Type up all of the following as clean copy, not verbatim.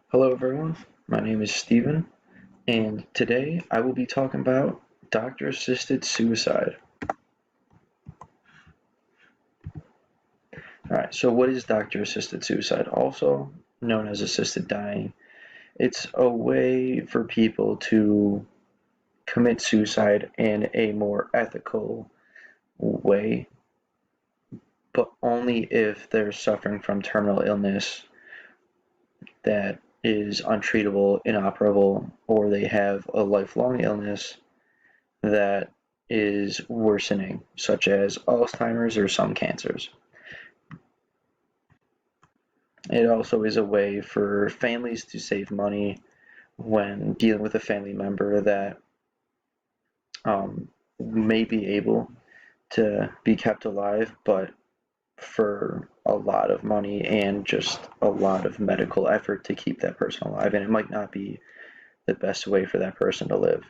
Hello everyone, my name is Steven, and today I will be talking about doctor-assisted suicide. Alright, so what is doctor-assisted suicide? Also known as assisted dying. It's a way for people to commit suicide in a more ethical way, but only if they're suffering from terminal illness that is untreatable, inoperable, or they have a lifelong illness that is worsening, such as Alzheimer's or some cancers. It also is a way for families to save money when dealing with a family member that may be able to be kept alive, but for a lot of money and just a lot of medical effort to keep that person alive, and it might not be the best way for that person to live.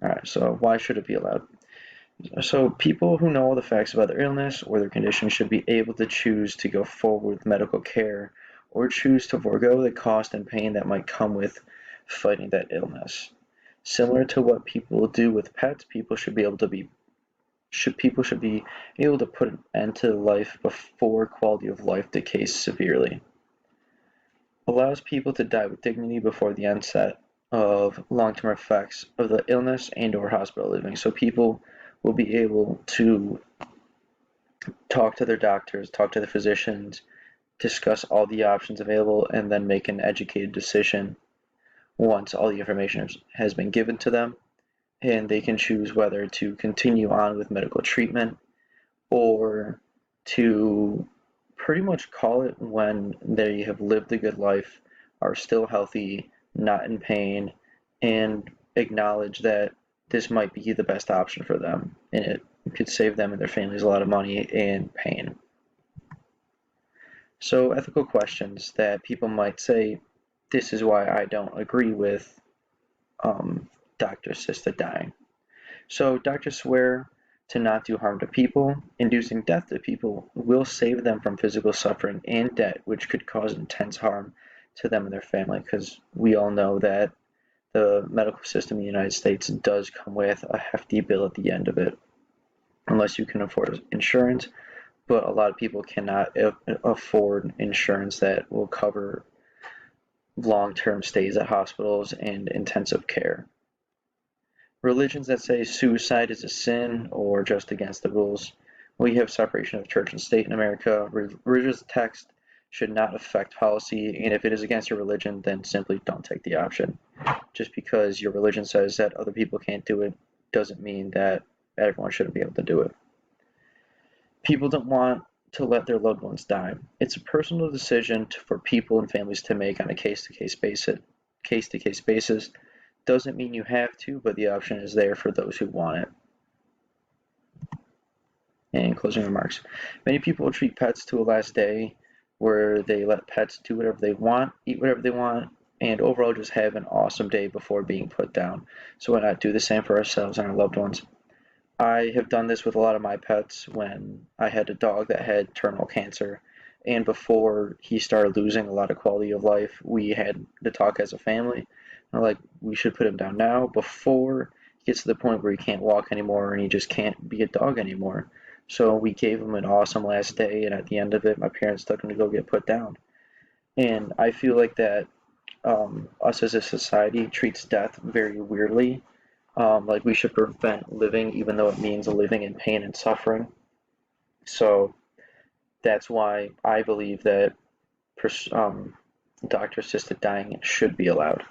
Alright, so why should it be allowed? So people who know all the facts about their illness or their condition should be able to choose to go forward with medical care or choose to forego the cost and pain that might come with fighting that illness. Similar to what people do with pets, people should be able to put an end to life before quality of life decays severely. Allows people to die with dignity before the onset of long-term effects of the illness and or hospital living. So people will be able to talk to their doctors, talk to the physicians, discuss all the options available, and then make an educated decision once all the information has been given to them, and they can choose whether to continue on with medical treatment or to pretty much call it when they have lived a good life, are still healthy, not in pain, and acknowledge that this might be the best option for them, and it could save them and their families a lot of money and pain. So ethical questions that people might say, this is why I don't agree with doctor-assisted dying. So doctors swear to not do harm to people. Inducing death to people will save them from physical suffering and debt, which could cause intense harm to them and their family, because we all know that the medical system in the United States does come with a hefty bill at the end of it, unless you can afford insurance, but a lot of people cannot afford insurance that will cover long-term stays at hospitals and intensive care. Religions that say suicide is a sin or just against the rules. We have separation of church and state in America. Religious text should not affect policy, and if it is against your religion, then simply don't take the option. Just because your religion says that other people can't do it doesn't mean that everyone shouldn't be able to do it. People don't want to let their loved ones die. It's a personal decision for people and families to make on a case-to-case basis. Doesn't mean you have to, but the option is there for those who want it. And closing remarks. Many people treat pets to a last day where they let pets do whatever they want, eat whatever they want, and overall just have an awesome day before being put down. So why not do the same for ourselves and our loved ones? I have done this with a lot of my pets when I had a dog that had terminal cancer, and before he started losing a lot of quality of life, we had to talk as a family. Like, we should put him down now before he gets to the point where he can't walk anymore and he just can't be a dog anymore. So we gave him an awesome last day, and at the end of it, my parents took him to go get put down. And I feel like that us as a society treats death very weirdly. Like, we should prevent living, even though it means living in pain and suffering. So that's why I believe that doctor-assisted dying should be allowed.